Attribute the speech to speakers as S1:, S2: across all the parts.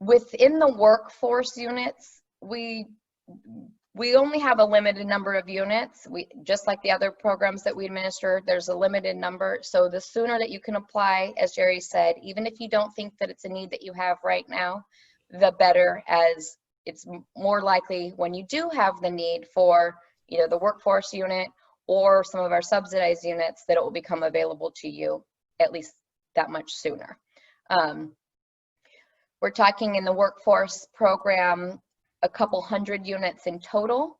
S1: Within the workforce units, we only have a limited number of units. Just like the other programs that we administer, there's a limited number. So the sooner that you can apply, as Jerry said, even if you don't think that it's a need that you have right now, the better, as it's more likely when you do have the need for either the workforce unit or some of our subsidized units that it will become available to you at least that much sooner. We're talking in the workforce program, a couple hundred units in total.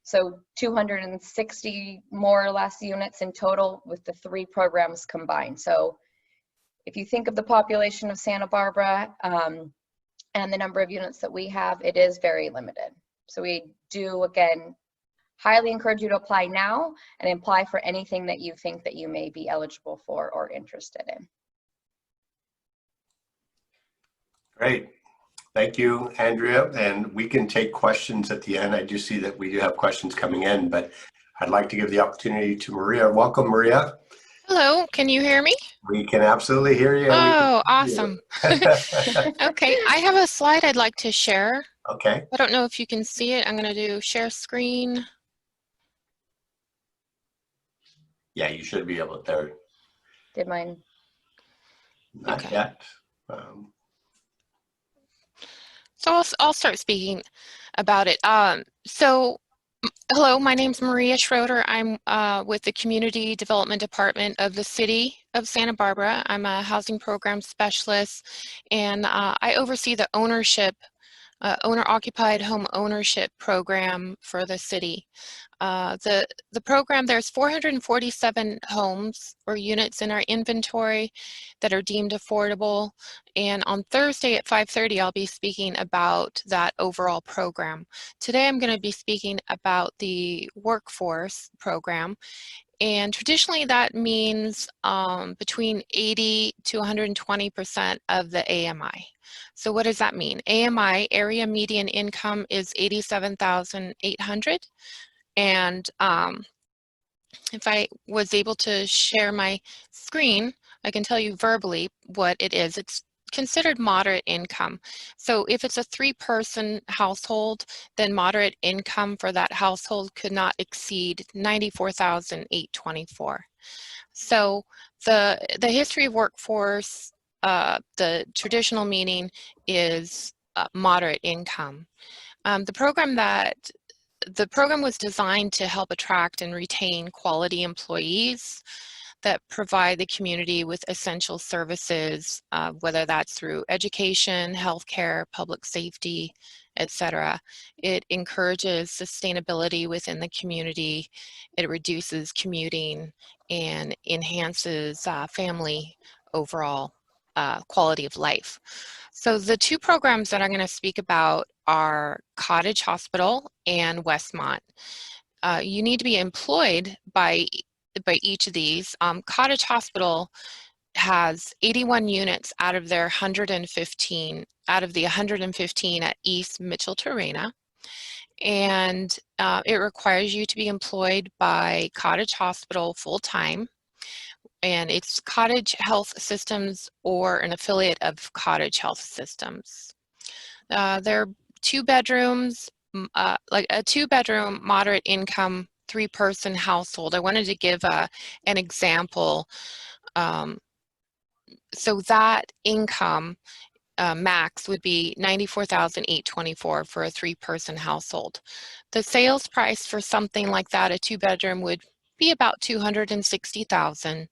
S1: So 260 more or less units in total with the 3 programs combined. So if you think of the population of Santa Barbara and the number of units that we have, it is very limited. So we do, again, highly encourage you to apply now and apply for anything that you think that you may be eligible for or interested in.
S2: Great. Thank you, Andrea. And we can take questions at the end. I do see that we do have questions coming in, but I'd like to give the opportunity to Maria. Welcome, Maria.
S3: Hello, can you hear me?
S2: We can absolutely hear you.
S3: Oh, awesome. Okay, I have a slide I'd like to share.
S2: Okay.
S3: I don't know if you can see it. I'm going to do share screen.
S2: Yeah, you should be able to. There.
S1: Did mine?
S2: Not yet.
S3: So I'll start speaking about it. Hello, my name's Maria Schroeder. I'm with the Community Development Department of the City of Santa Barbara. I'm a housing program specialist, and I oversee the owner-occupied home ownership program for the city. The program, there's 447 homes or units in our inventory that are deemed affordable, and on Thursday at 5:30 I'll be speaking about that overall program. Today I'm going to be speaking about the workforce program, and traditionally that means between 80 to 120% of the AMI. So what does that mean? AMI, area median income, is 87,800. And if I was able to share my screen, I can tell you verbally what it is. It's considered moderate income. So if it's a 3-person household, then moderate income for that household could not exceed 94,824. So the history of workforce, the traditional meaning is moderate income. The program was designed to help attract and retain quality employees that provide the community with essential services, whether that's through education, healthcare, public safety, etc. It encourages sustainability within the community. It reduces commuting and enhances family overall quality of life. So the 2 programs that I'm going to speak about are Cottage Hospital and Westmont. You need to be employed by each of these. Cottage Hospital has 81 units out of their 115, out of the 115 at East Mitchell-Torrena. And it requires you to be employed by Cottage Hospital full-time. And it's Cottage Health Systems or an affiliate of Cottage Health Systems. They're 2 bedrooms, like a 2-bedroom, moderate income, 3-person household. I wanted to give an example. So that income max would be $94,824 for a 3-person household. The sales price for something like that, a 2-bedroom, would be about $260,000.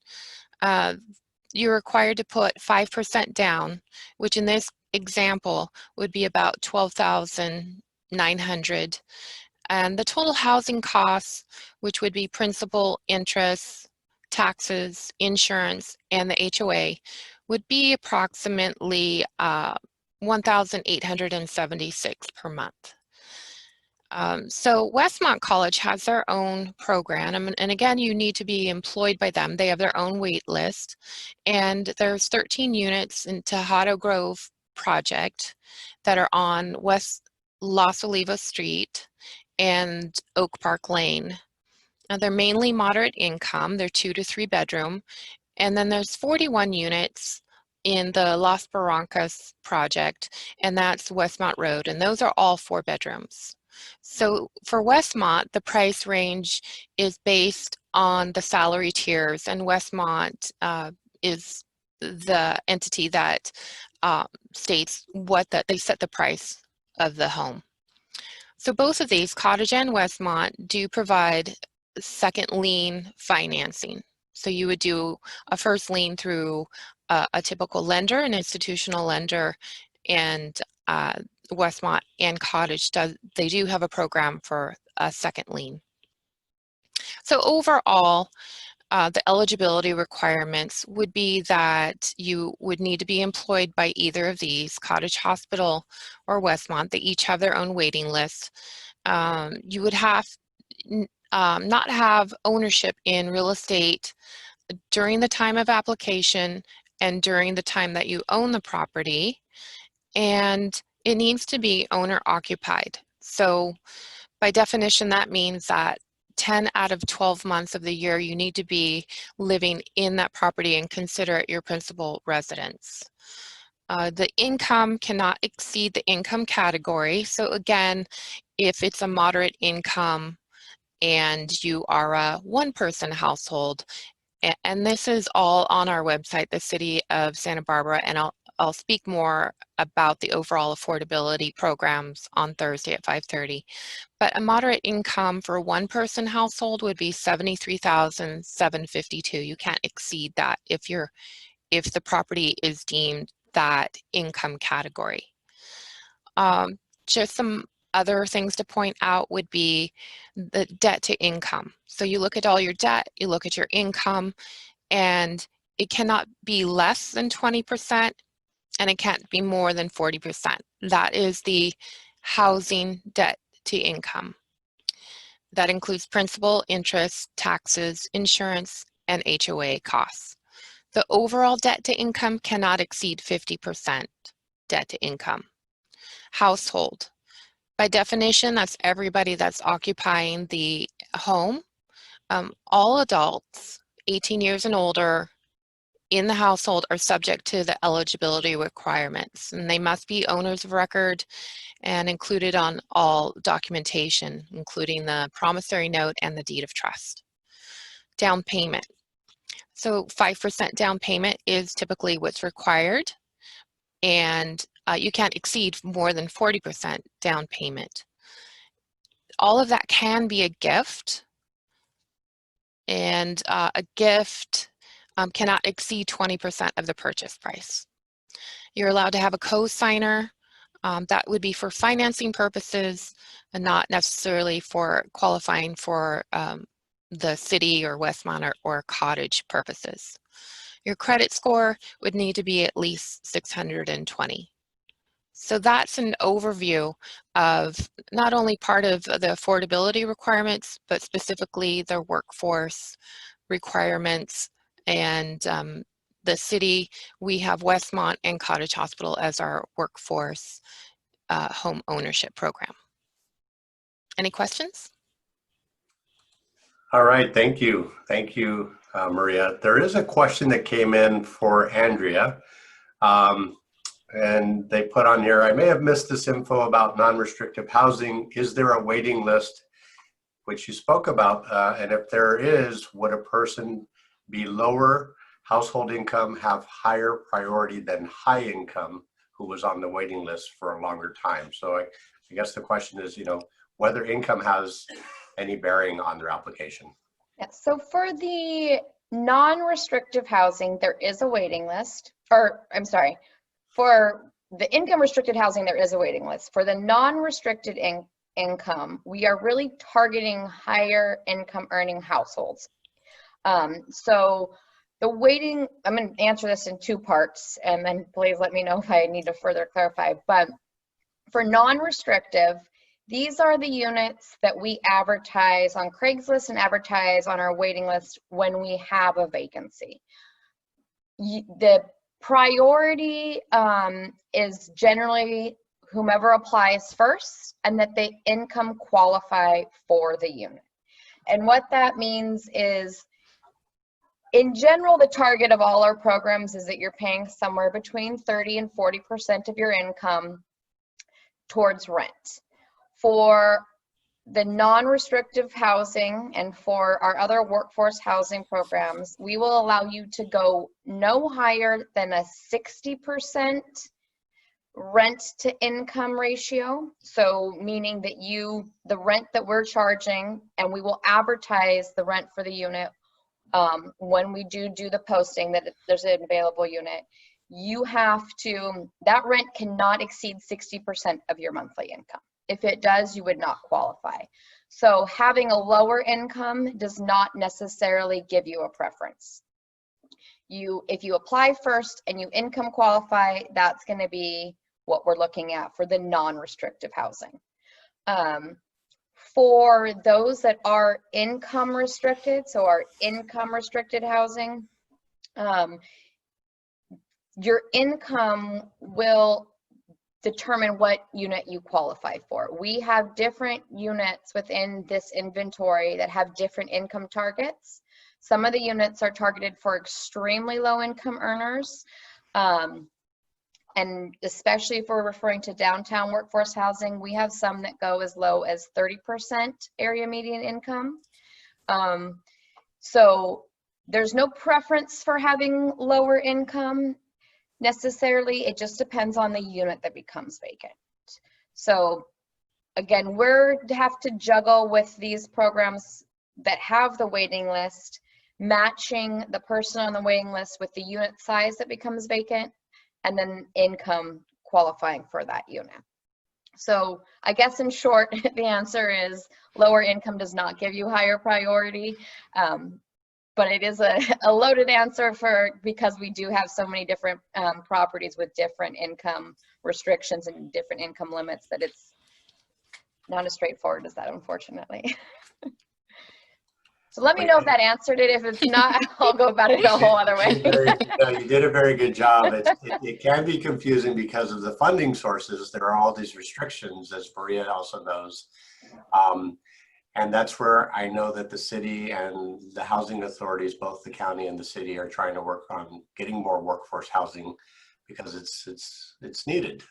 S3: You're required to put 5% down, which in this example would be about $12,900. And the total housing costs, which would be principal, interest, taxes, insurance, and the HOA, would be approximately $1,876 per month. So Westmont College has their own program, and again, you need to be employed by them. They have their own wait list, and there's 13 units in Tejado Grove project that are on West Los Olivos Street and Oak Park Lane. Now, they're mainly moderate income. They're 2 to 3 bedroom, and then there's 41 units in the Las Barrancas project, and that's Westmont Road, and those are all 4 bedrooms. So for Westmont, the price range is based on the salary tiers, and Westmont is the entity that states what they set the price of the home. So both of these, Cottage and Westmont, do provide second lien financing. So you would do a first lien through a typical lender, an institutional lender, and Westmont and Cottage they do have a program for a second lien. So overall, the eligibility requirements would be that you would need to be employed by either of these, Cottage Hospital or Westmont. They each have their own waiting list. You would have not have ownership in real estate during the time of application and during the time that you own the property, and it needs to be owner occupied. So by definition, that means that 10 out of 12 months of the year you need to be living in that property and consider it your principal residence. The income cannot exceed the income category. So again, if it's a moderate income and you are a 1-person household, and this is all on our website, the City of Santa Barbara, and I'll speak more about the overall affordability programs on Thursday at 5:30. But a moderate income for a 1-person household would be $73,752. You can't exceed that if the property is deemed that income category. Just some other things to point out would be the debt to income. So you look at all your debt, you look at your income, and it cannot be less than 20%, and it can't be more than 40%. That is the housing debt to income. That includes principal, interest, taxes, insurance, and HOA costs. The overall debt to income cannot exceed 50% debt to income. Household. By definition, that's everybody that's occupying the home. All adults 18 years and older in the household are subject to the eligibility requirements, and they must be owners of record and included on all documentation, including the promissory note and the deed of trust. Down payment. So 5% down payment is typically what's required, and you can't exceed more than 40% down payment. All of that can be a gift, and a gift cannot exceed 20% of the purchase price. You're allowed to have a co-signer. That would be for financing purposes and not necessarily for qualifying for the city or Westmont or Cottage purposes. Your credit score would need to be at least 620. So that's an overview of not only part of the affordability requirements, but specifically the workforce requirements. And the city, we have Westmont and Cottage Hospital as our workforce home ownership program. Any questions?
S2: All right, thank you. Thank you, Maria. There is a question that came in for Andrea. And they put on here, I may have missed this info about non-restrictive housing. Is there a waiting list, which you spoke about? And if there is, would a person be lower household income have higher priority than high income who was on the waiting list for a longer time? So I guess the question is, whether income has any bearing on their application.
S1: Yeah, so for the non-restrictive housing, there is a waiting list, or I'm sorry, for the income restricted housing, there is a waiting list. For the non-restricted income, we are really targeting higher income earning households. So the waiting, I'm going to answer this in 2 parts, and then please let me know if I need to further clarify. But for non-restrictive, these are the units that we advertise on Craigslist and advertise on our waiting list when we have a vacancy. The priority is generally whomever applies first and that they income qualify for the unit. And what that means is In general, the target of all our programs is that you're paying somewhere between 30 and 40% of your income towards rent. For the non-restrictive housing and for our other workforce housing programs, we will allow you to go no higher than a 60% rent to income ratio. So meaning that the rent that we're charging, and we will advertise the rent for the unit when we do the posting that there's an available unit, that rent cannot exceed 60% of your monthly income. If it does, you would not qualify. So having a lower income does not necessarily give you a preference. If you apply first and you income qualify, that's going to be what we're looking at for the non-restrictive housing. For those that are income restricted, so our income restricted housing, your income will determine what unit you qualify for. We have different units within this inventory that have different income targets. Some of the units are targeted for extremely low income earners. And especially if we're referring to downtown workforce housing, we have some that go as low as 30% area median income. So there's no preference for having lower income necessarily. It just depends on the unit that becomes vacant. So again, we're have to juggle with these programs that have the waiting list, matching the person on the waiting list with the unit size that becomes vacant, and then income qualifying for that unit. So I guess in short, the answer is lower income does not give you higher priority. But it is a loaded answer because we do have so many different properties with different income restrictions and different income limits that it's not as straightforward as that, unfortunately. So let me know if that answered it. If it's not, I'll go about it a whole other way.
S2: You did a very good job. It can be confusing because of the funding sources. There are all these restrictions, as Maria also knows. And that's where I know that the city and the housing authorities, both the county and the city, are trying to work on getting more workforce housing because it's needed.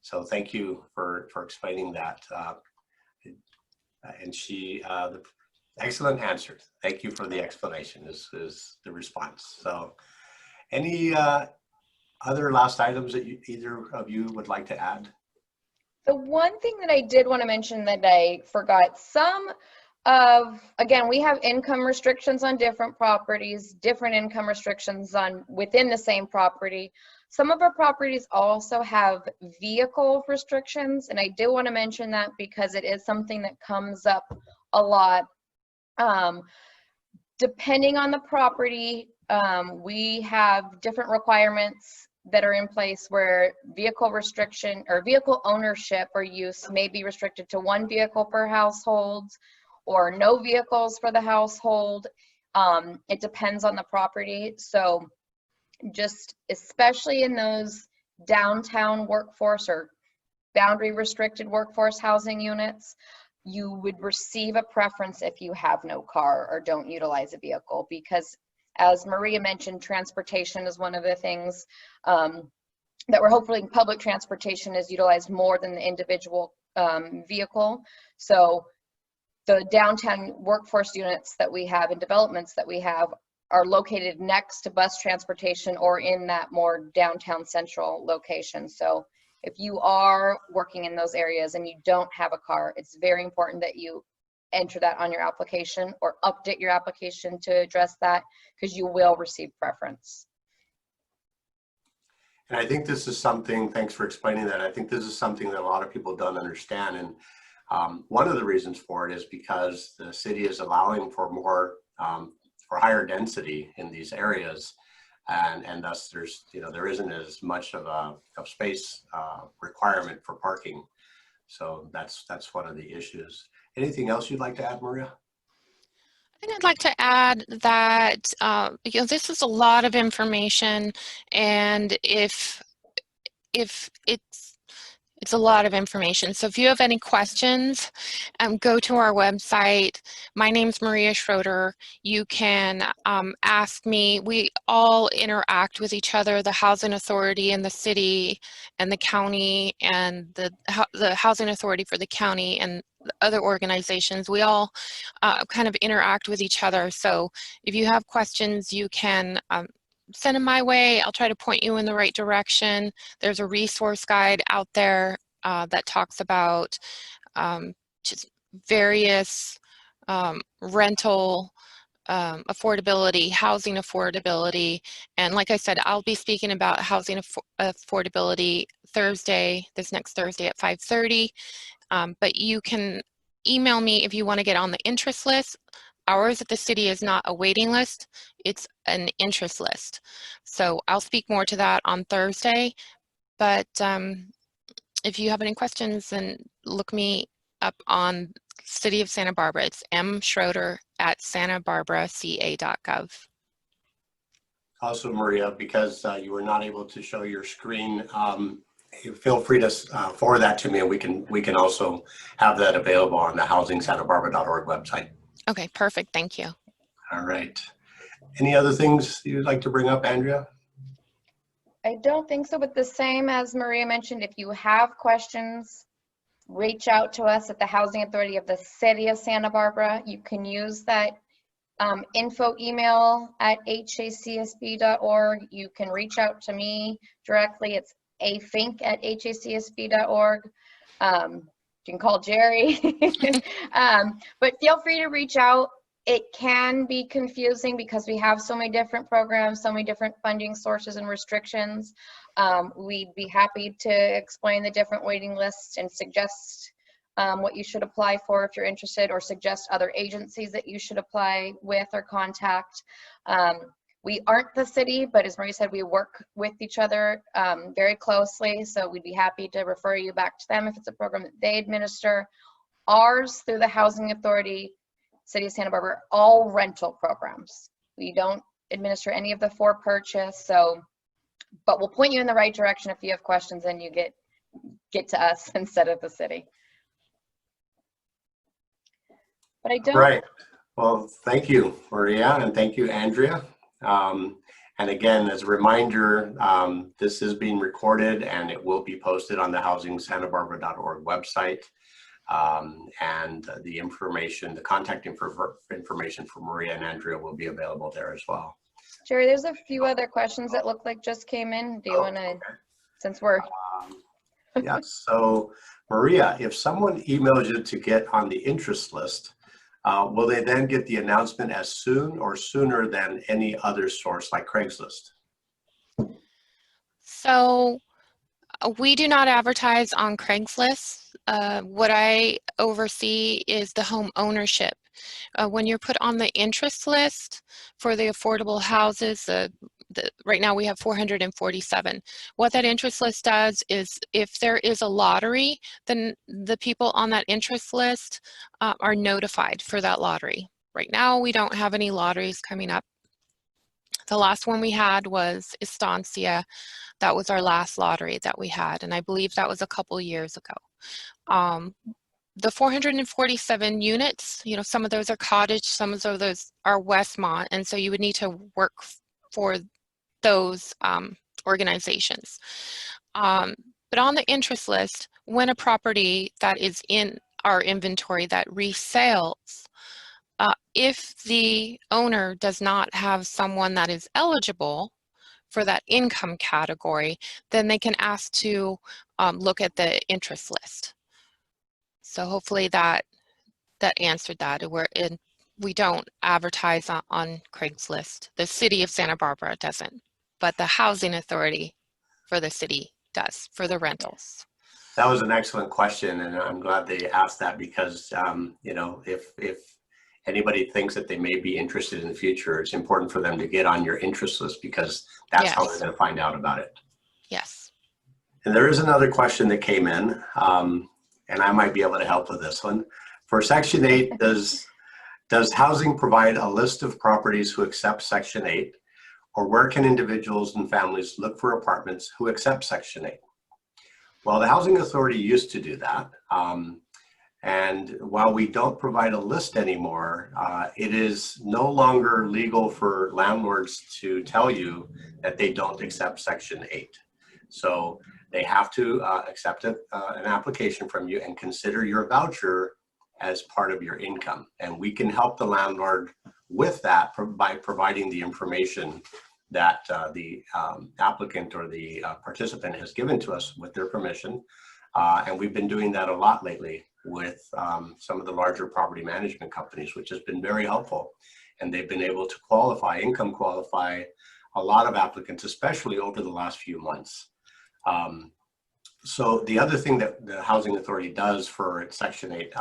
S2: So thank you for explaining that. And the excellent answer. Thank you for the explanation is the response. So any other last items that either of you would like to add?
S1: The one thing that I did want to mention that I forgot, again, we have income restrictions on different properties, different income restrictions within the same property. Some of our properties also have vehicle restrictions, and I do want to mention that because it is something that comes up a lot. Depending on the property, we have different requirements that are in place where vehicle restriction or vehicle ownership or use may be restricted to one vehicle per household or no vehicles for the household. It depends on the property. So just especially in those downtown workforce or boundary restricted workforce housing units, you would receive a preference if you have no car or don't utilize a vehicle, because as Maria mentioned, transportation is one of the things that we're hoping public transportation is utilized more than the individual vehicle. So the downtown workforce units that we have and developments that we have are located next to bus transportation or in that more downtown central location. So if you are working in those areas and you don't have a car, it's very important that you enter that on your application or update your application to address that, because you will receive preference.
S2: And I think this is something, thanks for explaining that. I think this is something that a lot of people don't understand. And one of the reasons for it is because the city is allowing for more, for higher density in these areas. And thus there isn't as much of a space requirement for parking. So that's one of the issues. Anything else you'd like to add, Maria?
S3: I think I'd like to add that this is a lot of information, and if it's It's a lot of information. So if you have any questions, go to our website. My name's Maria Schroeder. You can ask me. We all interact with each other, the Housing Authority and the city and the county and the Housing Authority for the county and other organizations. We all kind of interact with each other. So if you have questions, you can send them my way. I'll try to point you in the right direction. There's a resource guide out there that talks about just various rental affordability, housing affordability. And like I said, I'll be speaking about housing affordability this next Thursday at 5:30. But you can email me if you want to get on the interest list. Ours at the city is not a waiting list, it's an interest list. So I'll speak more to that on Thursday, but if you have any questions, then look me up on City of Santa Barbara. It's mschroeder@santabarbaraca.gov.
S2: Also, Maria, because you were not able to show your screen, feel free to forward that to me, and we can also have that available on the housingsantabarbara.org website.
S3: Okay, perfect. Thank you.
S2: All right. Any other things you'd like to bring up, Andrea?
S1: I don't think so, but the same as Maria mentioned, if you have questions, reach out to us at the Housing Authority of the City of Santa Barbara. You can use that info email at hacsb.org. You can reach out to me directly. It's Fink@hacsb.org. You can call Jerry. But feel free to reach out. It can be confusing because we have so many different programs, so many different funding sources and restrictions. We'd be happy to explain the different waiting lists and suggest what you should apply for if you're interested, or suggest other agencies that you should apply with or contact. We aren't the city, but as Maria said, we work with each other very closely, so we'd be happy to refer you back to them if it's a program that they administer. Ours, through the Housing Authority, City of Santa Barbara, all rental programs. We don't administer any of the for purchase, but we'll point you in the right direction if you have questions, and you get to us instead of the city. But I don't.
S2: Right. Well, thank you, Maria, and thank you, Andrea. And again, as a reminder, this is being recorded and it will be posted on the housingsantabarbara.org website. And the information, the contact information for Maria and Andrea will be available there as well.
S1: Jerry, there's a few other questions that look like just came in. Do you want to, since we're...
S2: Yes, so Maria, if someone emails you to get on the interest list, will they then get the announcement as soon or sooner than any other source like Craigslist?
S3: So we do not advertise on Craigslist. What I oversee is the home ownership. When you're put on the interest list for the affordable houses, right now we have 447. What that interest list does is if there is a lottery, then the people on that interest list are notified for that lottery. Right now we don't have any lotteries coming up. The last one we had was Estancia. That was our last lottery that we had, and I believe that was a couple years ago. The 447 units, you know, some of those are cottage, some of those are Westmont, and so you would need to work for those organizations. But on the interest list, when a property that is in our inventory that resales, if the owner does not have someone that is eligible for that income category, then they can ask to look at the interest list. So hopefully that answered that. We don't advertise on Craigslist. The City of Santa Barbara doesn't, but the Housing Authority for the city does for the rentals.
S2: That was an excellent question, and I'm glad they asked that because you know, if anybody thinks that they may be interested in the future, it's important for them to get on your interest list because that's how they're going to find out about it.
S3: Yes.
S2: And there is another question that came in, and I might be able to help with this one. For Section 8, does housing provide a list of properties who accept Section 8, or where can individuals and families look for apartments who accept Section 8? Well, the Housing Authority used to do that. And while we don't provide a list anymore, it is no longer legal for landlords to tell you that they don't accept Section 8. So they have to accept an application from you and consider your voucher as part of your income. And we can help the landlord with that by providing the information that the applicant or the participant has given to us with their permission. And we've been doing that a lot lately with some of the larger property management companies, which has been very helpful. And they've been able to qualify, income qualify a lot of applicants, especially over the last few months. So the other thing that the Housing Authority does for its Section 8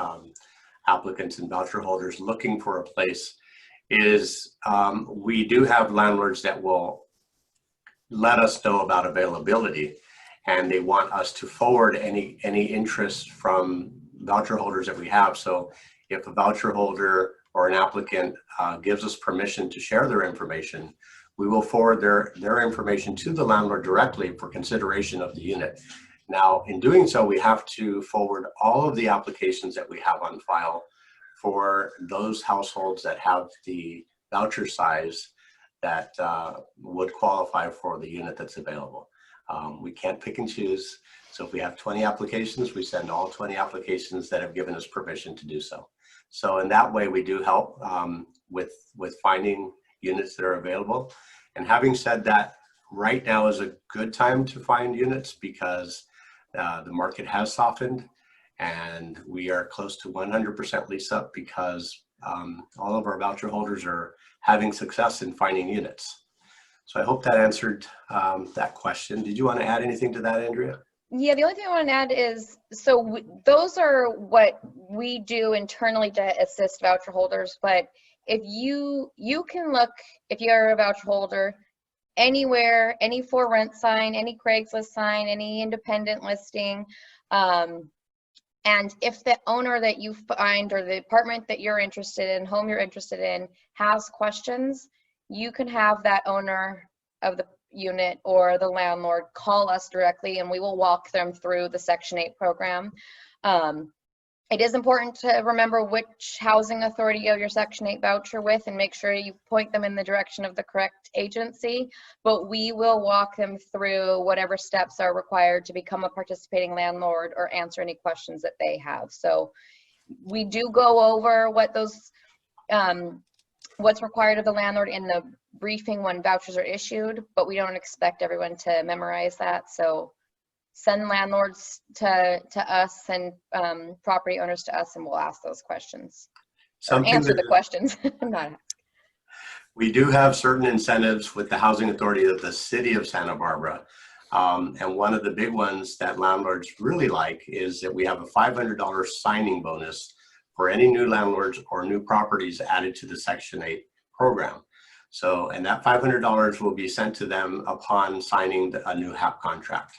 S2: applicants and voucher holders looking for a place is we do have landlords that will let us know about availability, and they want us to forward any interest from voucher holders that we have. So if a voucher holder or an applicant gives us permission to share their information, we will forward their information to the landlord directly for consideration of the unit. Now, in doing so, we have to forward all of the applications that we have on file for those households that have the voucher size that would qualify for the unit that's available. We can't pick and choose. So if we have 20 applications, we send all 20 applications that have given us permission to do so. So in that way, we do help with finding units that are available. And having said that, right now is a good time to find units because the market has softened and we are close to 100% lease up because all of our voucher holders are having success in finding units. So I hope that answered that question. Did you want to add anything to that, Andrea?
S1: Yeah, the only thing I want to add is, so those are what we do internally to assist voucher holders. But if you can look, if you're a voucher holder, anywhere, any for rent sign, any Craigslist sign, any independent listing, and if the owner that you find or the apartment that you're interested in, home you're interested in, has questions, you can have that owner of the unit or the landlord call us directly and we will walk them through the Section 8 program. It is important to remember which housing authority you have your Section 8 voucher with and make sure you point them in the direction of the correct agency, but we will walk them through whatever steps are required to become a participating landlord or answer any questions that they have. So we do go over what those what's required of the landlord in the briefing when vouchers are issued, but we don't expect everyone to memorize that. So send landlords to us and property owners to us, and we'll ask those questions. Answer the questions.
S2: We do have certain incentives with the Housing Authority of the City of Santa Barbara. And one of the big ones that landlords really like is that we have a $500 signing bonus for any new landlords or new properties added to the Section 8 program. So, and that $500 will be sent to them upon signing a new HAP contract.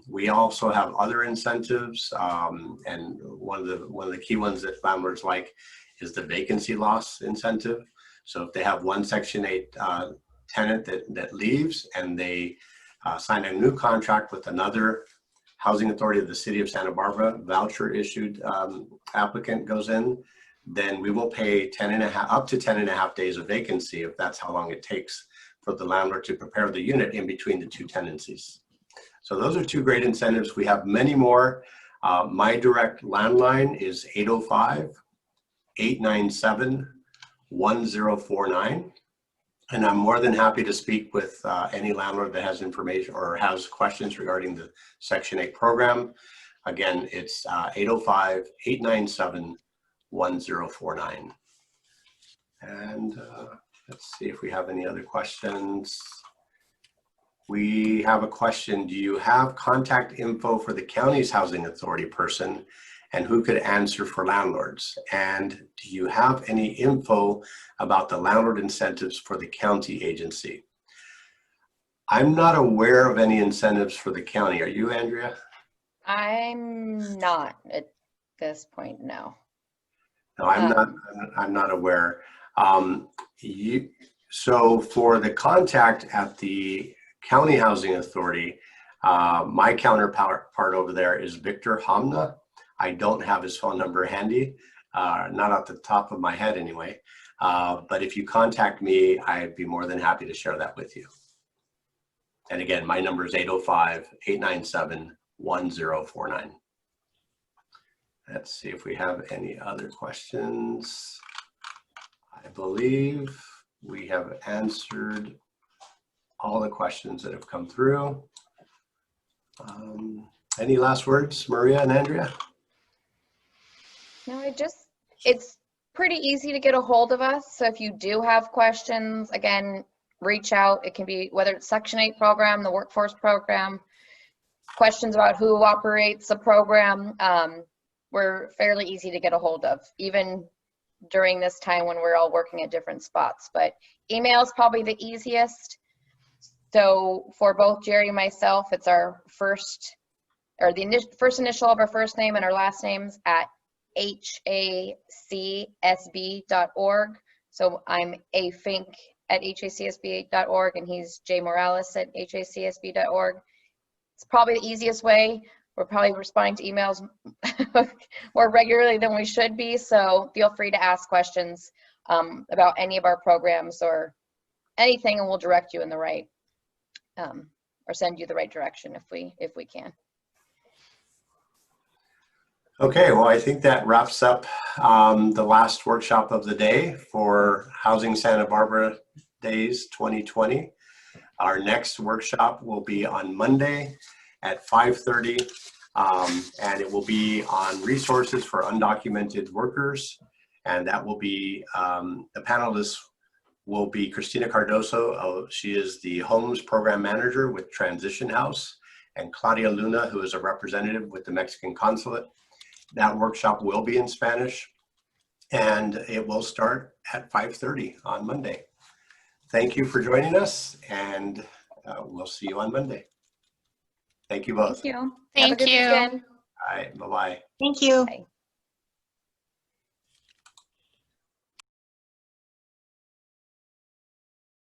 S2: We also have other incentives, and one of the key ones that landlords like is the vacancy loss incentive. So if they have one Section 8 tenant that leaves and they sign a new contract with another Housing Authority of the City of Santa Barbara voucher issued applicant goes in, then we will pay up to 10.5 days of vacancy if that's how long it takes for the landlord to prepare the unit in between the two tenancies. So those are two great incentives. We have many more. My direct landline is 805-897-1049. And I'm more than happy to speak with any landlord that has information or has questions regarding the Section 8 program. Again, it's 805-897-1049. And let's see if we have any other questions. We have a question. Do you have contact info for the county's housing authority person and who could answer for landlords? And do you have any info about the landlord incentives for the county agency? I'm not aware of any incentives for the county. Are you, Andrea?
S1: I'm not at this point, no.
S2: No, I'm not aware. So for the contact at the County Housing Authority, My counterpart over there is Victor Hamna. I don't have his phone number handy, not off the top of my head anyway. But if you contact me, I'd be more than happy to share that with you. And again, my number is 805-897-1049. Let's see if we have any other questions. I believe we have answered all the questions that have come through. Any last words, Maria and Andrea?
S1: No, it's pretty easy to get a hold of us. So if you do have questions, again, reach out. It can be whether it's Section 8 program, the workforce program, questions about who operates the program. We're fairly easy to get a hold of, even during this time when we're all working at different spots. But email is probably the easiest. So for both Jerry and myself, it's our first initial of our first name and our last names at HACSB.org. So I'm a Fink at HACSB.org and he's J Morales at HACSB.org. It's probably the easiest way. We're probably responding to emails more regularly than we should be. So feel free to ask questions about any of our programs or anything, and we'll direct you in the right or send you the right direction if we can.
S2: Okay, well, I think that wraps up the last workshop of the day for Housing Santa Barbara Days 2020. Our next workshop will be on Monday at 5:30, and it will be on resources for undocumented workers. And that will be, the panelists will be Christina Cardoso. She is the Homes Program Manager with Transition House, and Claudia Luna, who is a representative with the Mexican Consulate. That workshop will be in Spanish, and it will start at 5:30 on Monday. Thank you for joining us, and we'll see you on Monday. Thank you both.
S1: Thank you.
S3: Thank
S1: Have a good
S3: you.
S1: weekend.
S2: All right, bye-bye.
S4: Thank you.
S1: Bye.